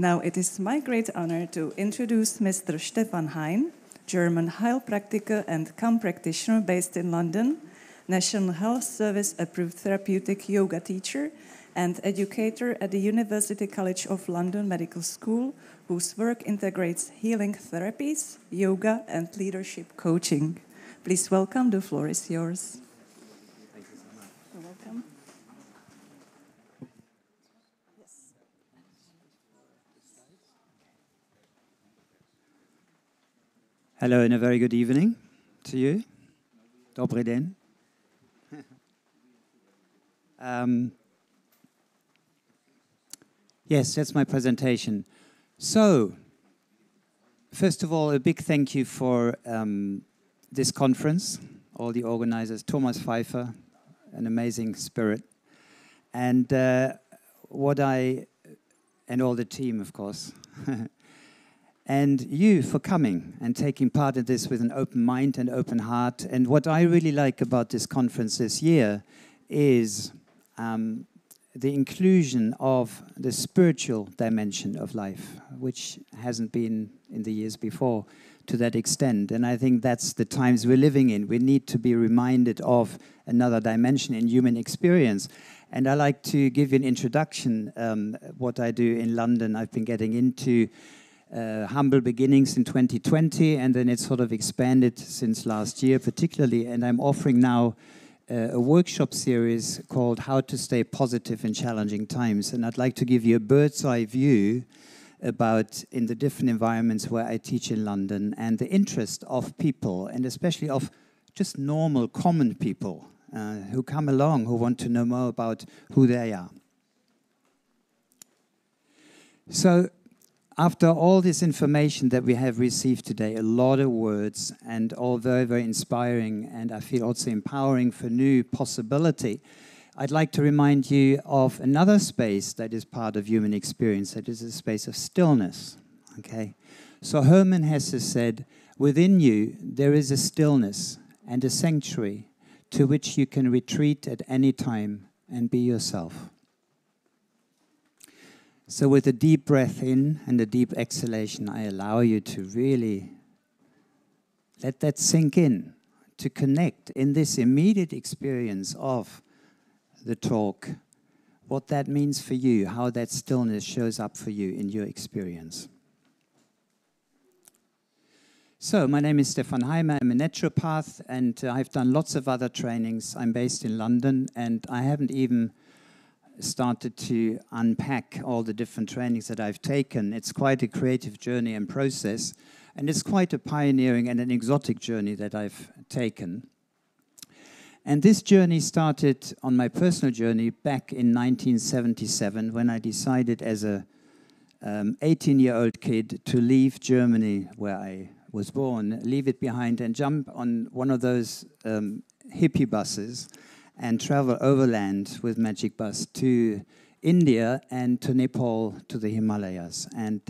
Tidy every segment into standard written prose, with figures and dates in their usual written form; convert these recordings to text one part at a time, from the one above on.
Now it is my great honor to introduce Mr. Stephan Hein, German heilpraktiker and CAM practitioner based in London, National Health Service approved therapeutic yoga teacher and educator at the University College of London Medical School, whose work integrates healing therapies, yoga, and leadership coaching. Please welcome, the floor is yours. Thank you so much. You're welcome. Yes. Hello and a very good evening to you. Dobry den. Yes, that's my presentation. So, first of all, a big thank you for this conference, all the organizers, Thomas Pfeiffer, an amazing spirit, and all the team, of course, and you for coming and taking part in this with an open mind and open heart. And what I really like about this conference this year is the inclusion of the spiritual dimension of life, which hasn't been in the years before to that extent. And I think that's the times we're living in. We need to be reminded of another dimension in human experience. And I like to give you an introduction, what I do in London. I've been getting into humble beginnings in 2020, and then it's sort of expanded since last year particularly. And I'm offering now a workshop series called How to Stay Positive in Challenging Times. And I'd like to give you a bird's eye view about in the different environments where I teach in London and the interest of people, and especially of just normal, common people who come along, who want to know more about who they are. So, after all this information that we have received today, a lot of words and all very, very inspiring, and I feel also empowering for new possibility, I'd like to remind you of another space that is part of human experience, that is a space of stillness, okay? So Hermann Hesse said, within you there is a stillness and a sanctuary to which you can retreat at any time and be yourself. So with a deep breath in and a deep exhalation, I allow you to really let that sink in, to connect in this immediate experience of the talk, what that means for you, how that stillness shows up for you in your experience. So my name is Stephan Hein, I'm a naturopath, and I've done lots of other trainings. I'm based in London, and I haven't even started to unpack all the different trainings that I've taken. It's quite a creative journey and process, and it's quite a pioneering and an exotic journey that I've taken. And this journey started on my personal journey back in 1977 when I decided as a 18-year-old kid to leave Germany, where I was born, leave it behind and jump on one of those hippie buses and travel overland with Magic Bus to India and to Nepal, to the Himalayas. And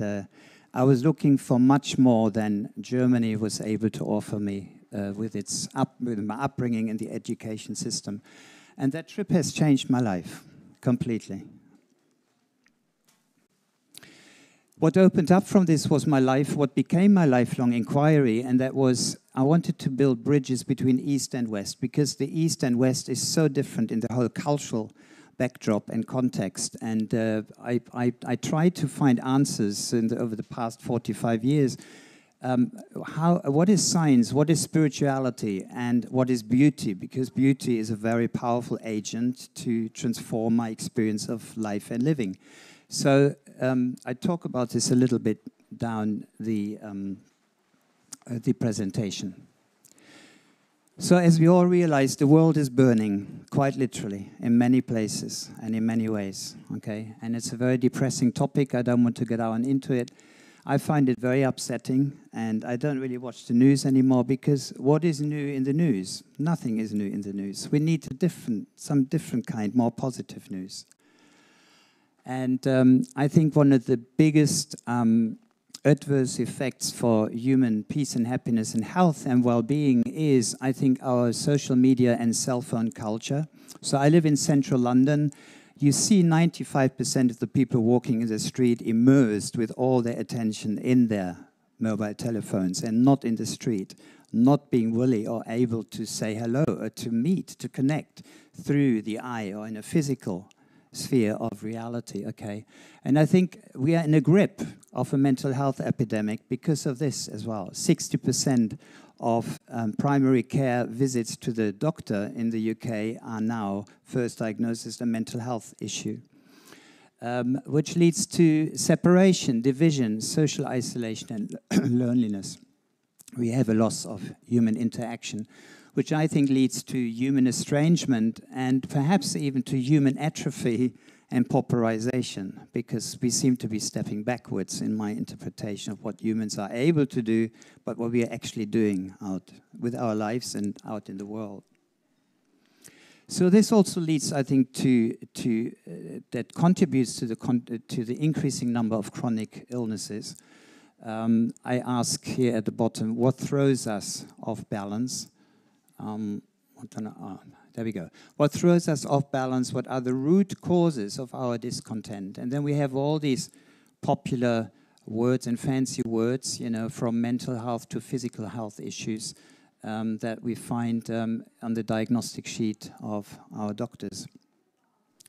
I was looking for much more than Germany was able to offer me with my upbringing in the education system. And that trip has changed my life completely. What opened up from this was my life, what became my lifelong inquiry, and that was I wanted to build bridges between East and West, because the East and West is so different in the whole cultural backdrop and context. And I tried to find answers over the past 45 years. What is science, what is spirituality, and what is beauty? Because beauty is a very powerful agent to transform my experience of life and living. So I talk about this a little bit down the presentation. So as we all realize, the world is burning, quite literally, in many places and in many ways, okay? And it's a very depressing topic. I don't want to get on into it. I find it very upsetting, and I don't really watch the news anymore, because what is new in the news? Nothing is new in the news. We need some different kind, more positive news. And I think one of the biggest adverse effects for human peace and happiness and health and well-being is, I think, our social media and cell phone culture. So I live in central London. you see 95% of the people walking in the street immersed with all their attention in their mobile telephones and not in the street, not being willing or able to say hello or to meet, to connect through the eye or in a physical sphere of reality, okay? And I think we are in a grip of a mental health epidemic because of this as well. 60% of primary care visits to the doctor in the UK are now first diagnosed as a mental health issue, which leads to separation, division, social isolation, and loneliness. We have a loss of human interaction, which I think leads to human estrangement and perhaps even to human atrophy and pauperization, because we seem to be stepping backwards in my interpretation of what humans are able to do, but what we are actually doing out with our lives and out in the world. So this also leads, I think, to that contributes to the increasing number of chronic illnesses. I ask here at the bottom, what throws us off balance? There we go. What throws us off balance? What are the root causes of our discontent? And then we have all these popular words and fancy words, you know, from mental health to physical health issues that we find on the diagnostic sheet of our doctors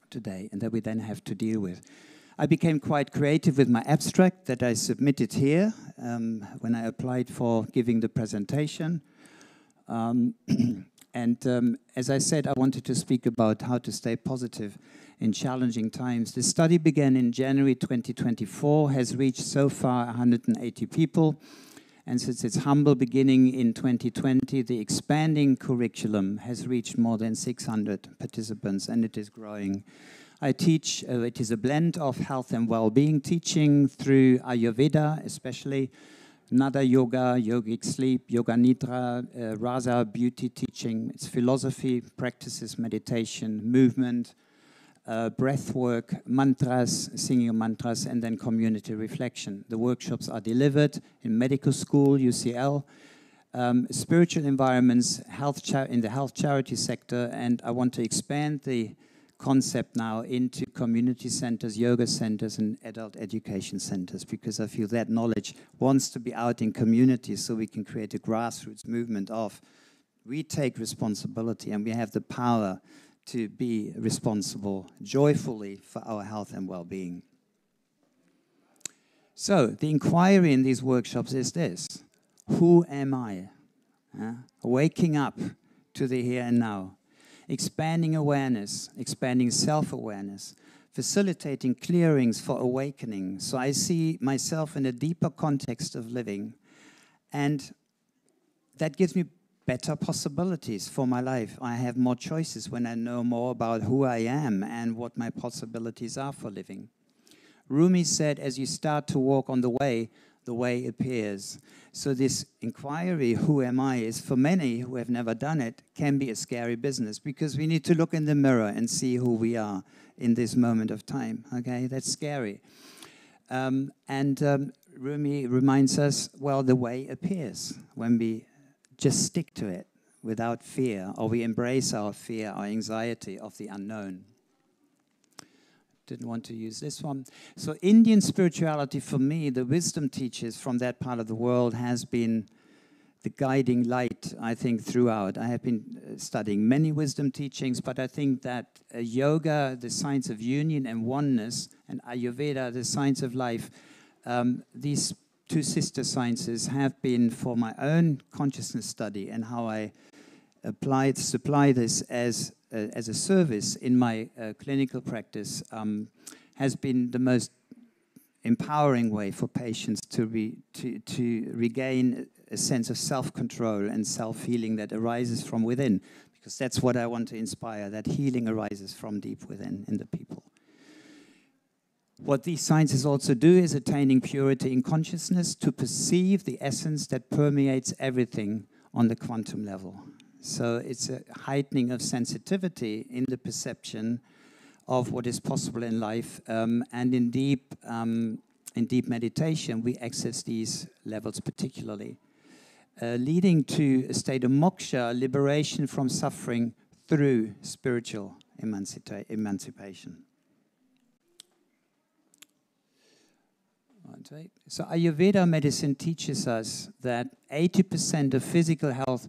today, and that we then have to deal with. I became quite creative with my abstract that I submitted here when I applied for giving the presentation. As I said, I wanted to speak about how to stay positive in challenging times. The study began in January 2024, has reached so far 180 people. And since its humble beginning in 2020, the expanding curriculum has reached more than 600 participants, and it is growing. I teach, it is a blend of health and well-being teaching through Ayurveda, especially Nada Yoga, Yogic Sleep, Yoga Nidra, Rasa Beauty teaching. It's philosophy, practices, meditation, movement, breath work, mantras, singing mantras, and then community reflection. The workshops are delivered in medical school, UCL, spiritual environments, in the health charity sector, and I want to expand the concept now into community centers, yoga centers, and adult education centers, because I feel that knowledge wants to be out in communities so we can create a grassroots movement of we take responsibility and we have the power to be responsible joyfully for our health and well-being. So the inquiry in these workshops is this: who am I? Waking up to the here and now. Expanding awareness, expanding self-awareness, facilitating clearings for awakening. So I see myself in a deeper context of living, and that gives me better possibilities for my life. I have more choices when I know more about who I am and what my possibilities are for living. Rumi said, as you start to walk on the way appears. So this inquiry, who am I, is for many who have never done it, can be a scary business, because we need to look in the mirror and see who we are in this moment of time, okay? That's scary. Rumi reminds us, well, the way appears when we just stick to it without fear, or we embrace our fear, our anxiety of the unknown. Didn't want to use this one. So Indian spirituality, for me, the wisdom teachers from that part of the world has been the guiding light, I think, throughout. I have been studying many wisdom teachings, but I think that yoga, the science of union and oneness, and Ayurveda, the science of life, these two sister sciences have been, for my own consciousness study and how I supply this as a service in my clinical practice, has been the most empowering way for patients to regain a sense of self-control and self-healing that arises from within, because that's what I want to inspire, that healing arises from deep within in the people. What these sciences also do is attaining purity in consciousness to perceive the essence that permeates everything on the quantum level. So it's a heightening of sensitivity in the perception of what is possible in life, and in deep meditation we access these levels particularly, leading to a state of moksha, liberation from suffering through spiritual emancipation. Right. So Ayurveda medicine teaches us that 80% of physical health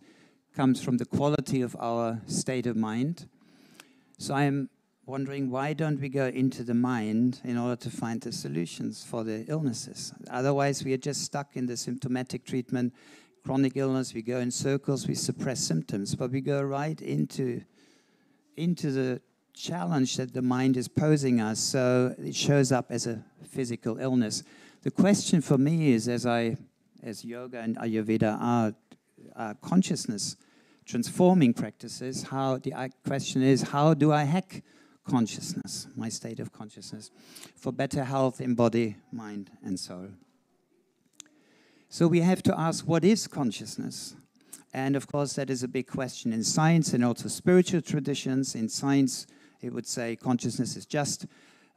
comes from the quality of our state of mind. So I'm wondering, why don't we go into the mind in order to find the solutions for the illnesses? Otherwise, we are just stuck in the symptomatic treatment. Chronic illness, we go in circles, we suppress symptoms, but we go right into the challenge that the mind is posing us, so it shows up as a physical illness. The question for me is, as yoga and Ayurveda are consciousness transforming practices, the question is, how do I hack consciousness, my state of consciousness, for better health in body, mind, and soul? So we have to ask, what is consciousness? And of course, that is a big question in science and also spiritual traditions. In science, it would say consciousness is just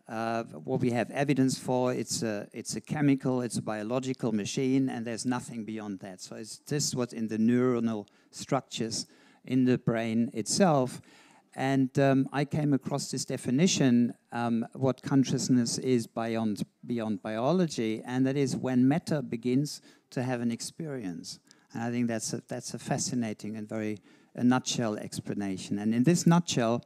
what we have evidence for. It's a chemical, it's a biological machine, and there's nothing beyond that. So it's this what's in the neuronal structures in the brain itself. And I came across this definition, what consciousness is beyond biology, and that is when matter begins to have an experience. And I think that's a fascinating and a nutshell explanation. And in this nutshell,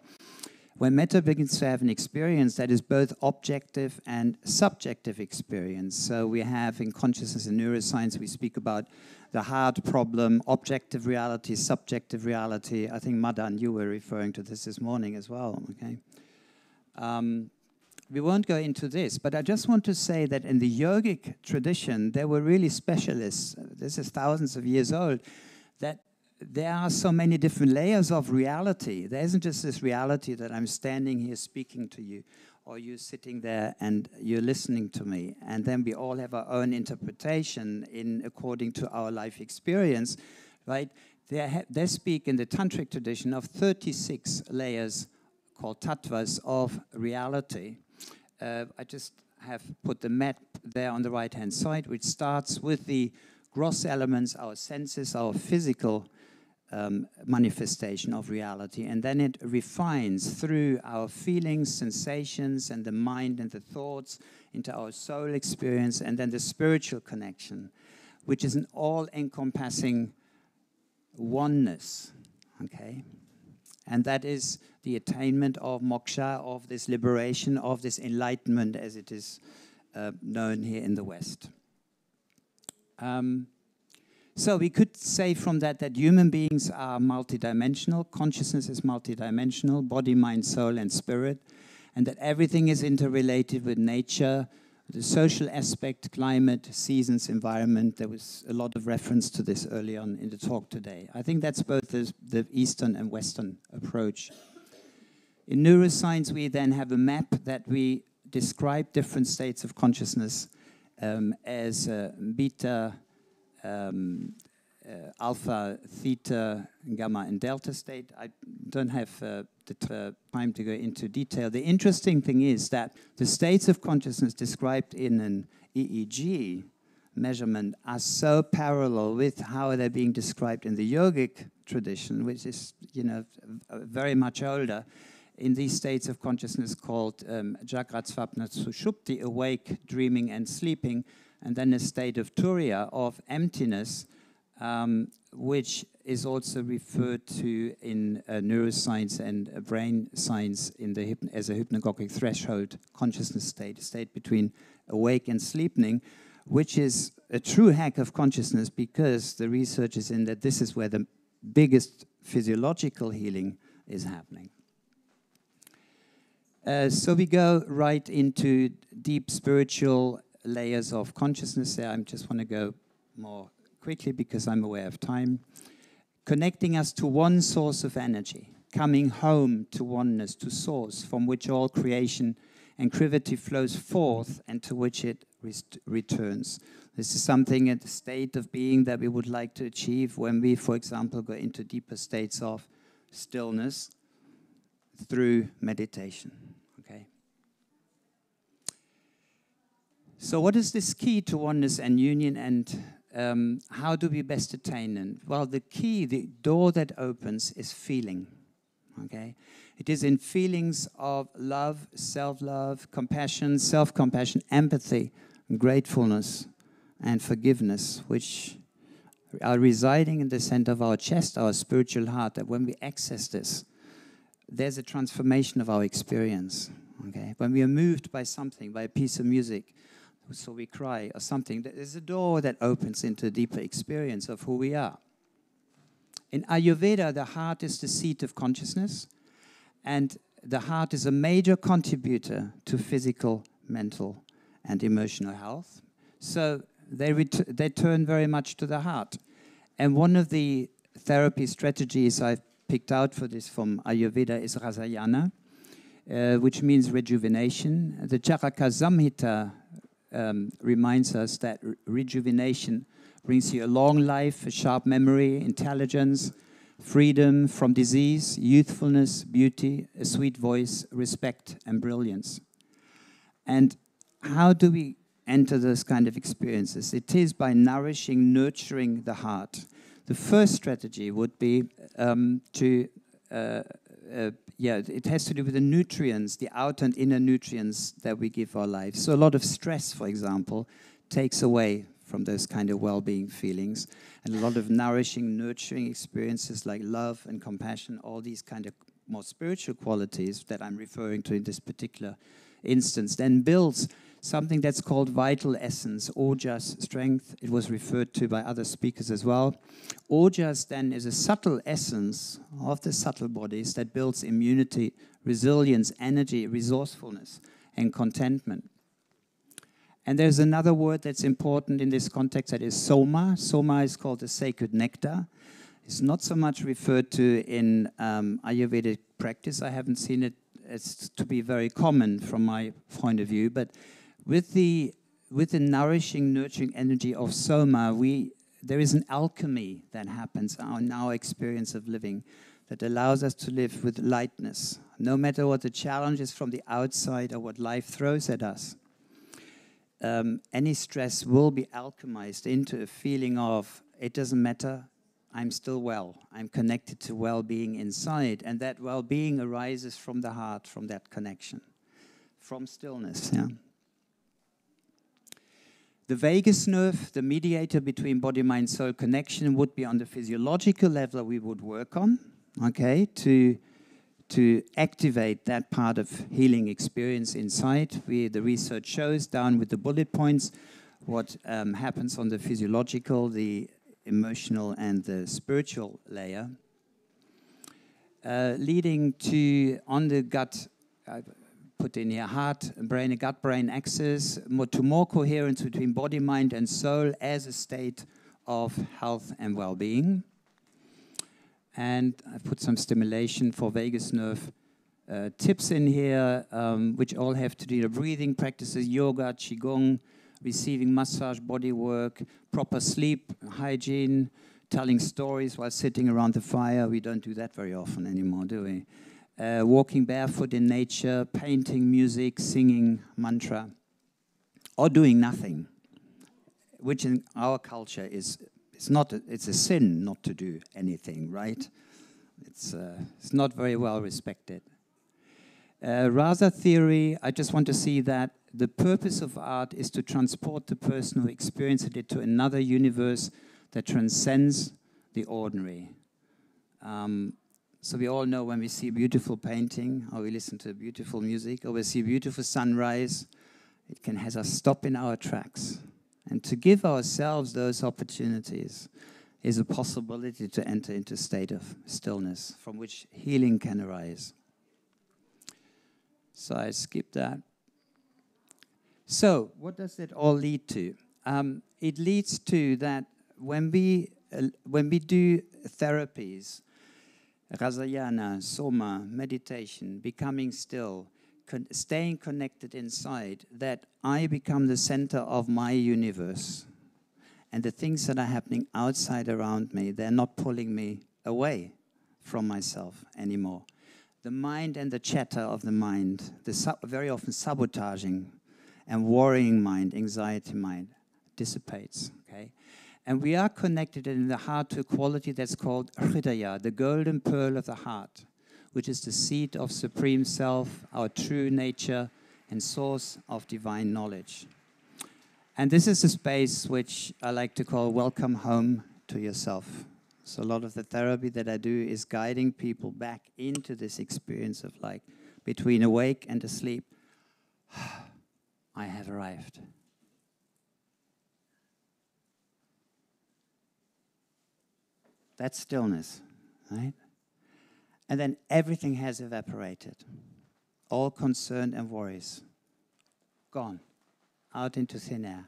when matter begins to have an experience that is both objective and subjective experience. So we have in consciousness and neuroscience, we speak about the hard problem, objective reality, subjective reality. I think, Madan, you were referring to this morning as well, okay? We won't go into this, but I just want to say that in the yogic tradition, there were really specialists, this is thousands of years old, that there are so many different layers of reality. There isn't just this reality that I'm standing here speaking to you, or you're sitting there and you're listening to me, and then we all have our own interpretation according to our life experience, right? They speak in the tantric tradition of 36 layers called tattvas of reality. I just have put the map there on the right-hand side, which starts with the gross elements, our senses, our physical manifestation of reality, and then it refines through our feelings, sensations, and the mind and the thoughts into our soul experience, and then the spiritual connection, which is an all-encompassing oneness, okay? And that is the attainment of moksha, of this liberation, of this enlightenment, as it is known here in the West. So we could say from that human beings are multidimensional, consciousness is multidimensional, body, mind, soul, and spirit, and that everything is interrelated with nature, the social aspect, climate, seasons, environment. There was a lot of reference to this early on in the talk today. I think that's both the Eastern and Western approach. In neuroscience, we then have a map that we describe different states of consciousness as beta, alpha, theta, gamma, and delta state. I don't have the time to go into detail. The interesting thing is that the states of consciousness described in an EEG measurement are so parallel with how they're being described in the yogic tradition, which is, very much older, in these states of consciousness called Jagrat, Swapna, Sushupti, awake, dreaming, and sleeping, and then a state of Turiya, of emptiness, which is also referred to in neuroscience and brain science as a hypnagogic threshold consciousness state, a state between awake and sleeping, which is a true hack of consciousness, because the research is in that this is where the biggest physiological healing is happening. So we go right into deep spiritual layers of consciousness there. I just want to go more quickly because I'm aware of time. Connecting us to one source of energy, coming home to oneness, to source from which all creation and creativity flows forth and to which it returns. This is something at the state of being that we would like to achieve when we, for example, go into deeper states of stillness through meditation. Okay. So what is this key to oneness and union, and how do we best attain it? Well, the key, the door that opens is feeling. Okay? It is in feelings of love, self-love, compassion, self-compassion, empathy, gratefulness, and forgiveness, which are residing in the center of our chest, our spiritual heart, that when we access this, there's a transformation of our experience. Okay? When we are moved by something, by a piece of music, so we cry or something, there's a door that opens into a deeper experience of who we are. In Ayurveda, the heart is the seat of consciousness, and the heart is a major contributor to physical, mental, and emotional health. So they turn very much to the heart. And one of the therapy strategies I've picked out for this from Ayurveda is Rasayana, which means rejuvenation. The Charaka Samhita reminds us that rejuvenation brings you a long life, a sharp memory, intelligence, freedom from disease, youthfulness, beauty, a sweet voice, respect, and brilliance. And how do we enter those kind of experiences? It is by nourishing, nurturing the heart. The first strategy would be it has to do with the nutrients, the outer and inner nutrients that we give our lives. So a lot of stress, for example, takes away from those kind of well-being feelings, and a lot of nourishing, nurturing experiences like love and compassion, all these kind of more spiritual qualities that I'm referring to in this particular instance, then builds something that's called vital essence, ojas, strength. It was referred to by other speakers as well. Ojas then is a subtle essence of the subtle bodies that builds immunity, resilience, energy, resourcefulness, and contentment. And there's another word that's important in this context, that is soma. Soma is called the sacred nectar. It's not so much referred to in Ayurvedic practice. I haven't seen it as to be very common from my point of view, but with the nourishing, nurturing energy of soma, there is an alchemy that happens in our experience of living that allows us to live with lightness, no matter what the challenges from the outside or what life throws at us. Any stress will be alchemized into a feeling of, it doesn't matter, I'm still well. I'm connected to well-being inside, and that well-being arises from the heart, from that connection, from stillness. Yeah. The vagus nerve, the mediator between body, mind, soul connection, would be on the physiological level we would work on, okay, to activate that part of healing experience inside. The research shows, down with the bullet points, what happens on the physiological, the emotional, and the spiritual layer, leading to, on the gut, put in here, heart, brain, gut-brain axis, to more coherence between body, mind, and soul as a state of health and well-being. And I put some stimulation for vagus nerve tips in here, which all have to do with breathing practices, yoga, qigong, receiving massage, body work, proper sleep, hygiene, telling stories while sitting around the fire. We don't do that very often anymore, do we? Walking barefoot in nature, painting, music, singing, mantra, or doing nothing, which in our culture is, it's a sin not to do anything, right? It's not very well respected. Rasa theory, I just want to see that the purpose of art is to transport the person who experienced it to another universe that transcends the ordinary. So we all know when we see a beautiful painting, or we listen to beautiful music, or we see a beautiful sunrise, it can have us stop in our tracks. And to give ourselves those opportunities is a possibility to enter into a state of stillness from which healing can arise. So I skip that. So what does it all lead to? It leads to that when we do therapies, Rasayana, Soma, meditation, becoming still, staying connected inside, that I become the center of my universe. And the things that are happening outside around me, they're not pulling me away from myself anymore. The mind and the chatter of the mind, very often sabotaging and worrying mind, anxiety mind, dissipates, okay? And we are connected in the heart to a quality that's called Hridaya, the golden pearl of the heart, which is the seat of Supreme Self, our true nature, and source of divine knowledge. And this is a space which I like to call welcome home to yourself. So a lot of the therapy that I do is guiding people back into this experience of like between awake and asleep. I have arrived. That's stillness, right? And then everything has evaporated. All concern and worries. Gone. Out into thin air.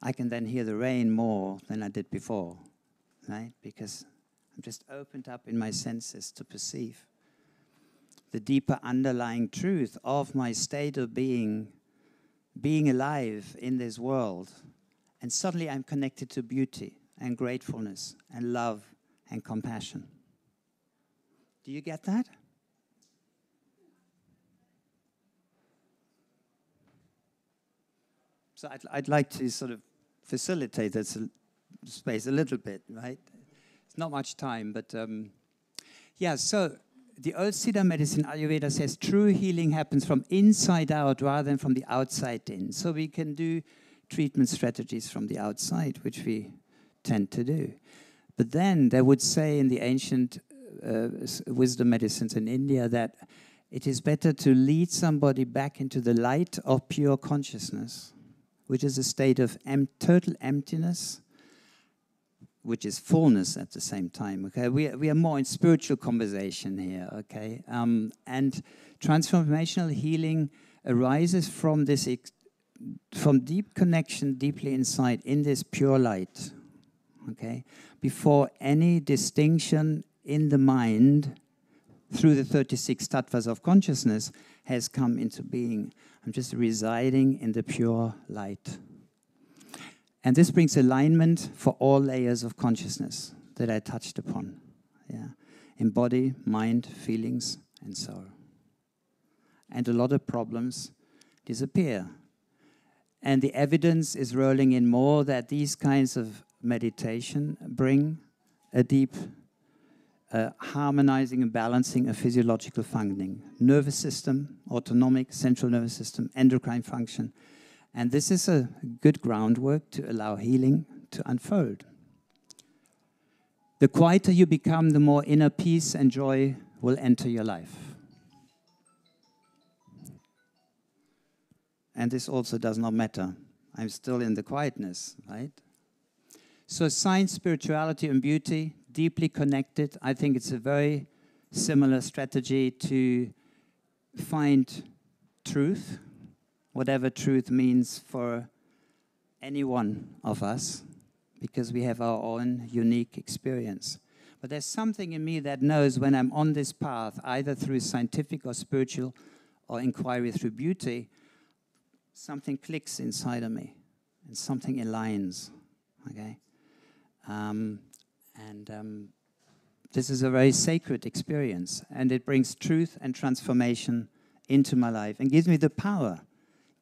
I can then hear the rain more than I did before, right? Because I'm just opened up in my senses to perceive the deeper underlying truth of my state of being alive in this world. And suddenly I'm connected to beauty and gratefulness and love and compassion. Do you get that? So I'd like to sort of facilitate that space a little bit, right? It's not much time, but yeah, so the old Siddha medicine, Ayurveda, says true healing happens from inside out rather than from the outside in. So we can do treatment strategies from the outside, which we tend to do. But then they would say in the ancient wisdom medicines in India that it is better to lead somebody back into the light of pure consciousness, which is a state of total emptiness, which is fullness at the same time. Okay, we are more in spiritual conversation here. Okay, and transformational healing arises from this from deep connection, deeply inside, in this pure light. Okay, before any distinction in the mind through the 36 tattvas of consciousness has come into being. I'm just residing in the pure light. And this brings alignment for all layers of consciousness that I touched upon. Yeah, in body, mind, feelings, and soul. And a lot of problems disappear. And the evidence is rolling in more that these kinds of meditation bring a deep harmonizing and balancing of physiological functioning. Nervous system, autonomic, central nervous system, endocrine function. And this is a good groundwork to allow healing to unfold. The quieter you become, the more inner peace and joy will enter your life. And this also does not matter. I'm still in the quietness, right? So science, spirituality, and beauty, deeply connected. I think it's a very similar strategy to find truth, whatever truth means for any one of us, because we have our own unique experience. But there's something in me that knows when I'm on this path, either through scientific or spiritual or inquiry through beauty, something clicks inside of me and something aligns, okay? This is a very sacred experience, and it brings truth and transformation into my life and gives me the power.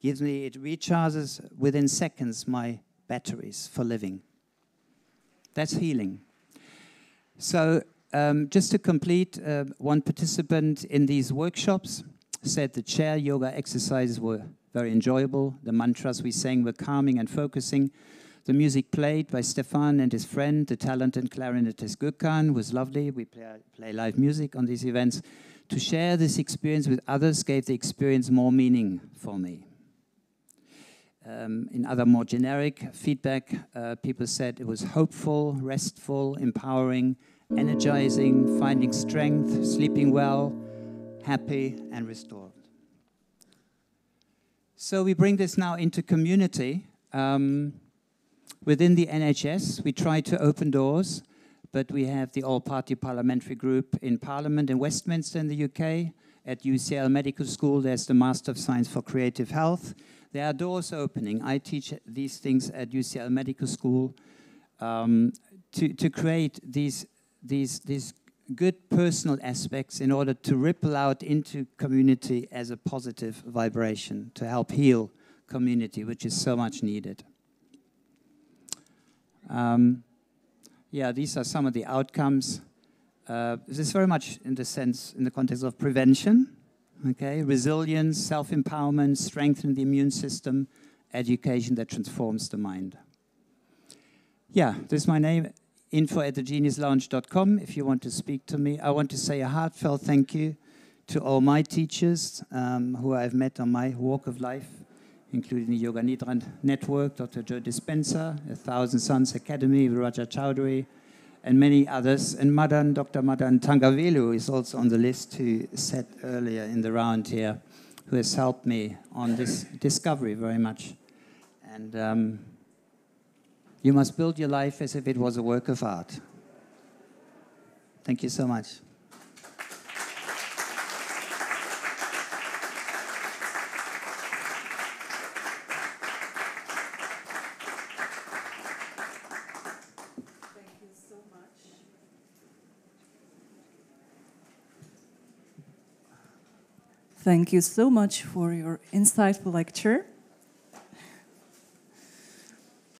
It recharges within seconds my batteries for living. That's healing. So just to complete, one participant in these workshops said the chair yoga exercises were very enjoyable. The mantras we sang were calming and focusing. The music played by Stephan and his friend, the talented clarinetist Gökhan, was lovely. We play live music on these events. To share this experience with others gave the experience more meaning for me. In other more generic feedback, people said it was hopeful, restful, empowering, energizing, finding strength, sleeping well, happy, and restored. So we bring this now into community. Within the NHS, we try to open doors, but we have the all-party parliamentary group in Parliament in Westminster in the UK. At UCL Medical School, there's the Master of Science for Creative Health. There are doors opening. I teach these things at UCL Medical School to create these good personal aspects in order to ripple out into community as a positive vibration to help heal community, which is so much needed. Yeah, these are some of the outcomes. This is very much in the context of prevention, okay? Resilience, self-empowerment, strengthening the immune system, education that transforms the mind. Yeah, this is my name, info@thegeniuslounge.com if you want to speak to me. I want to say a heartfelt thank you to all my teachers who I've met on my walk of life, including the Yoga Nidra Network, Dr. Joe Dispenza, 1,000 Suns Academy, Raja Chowdhury, and many others. And Dr. Madan Tangavelu is also on the list, who sat earlier in the round here, who has helped me on this discovery very much. And you must build your life as if it was a work of art. Thank you so much. Thank you so much for your insightful lecture.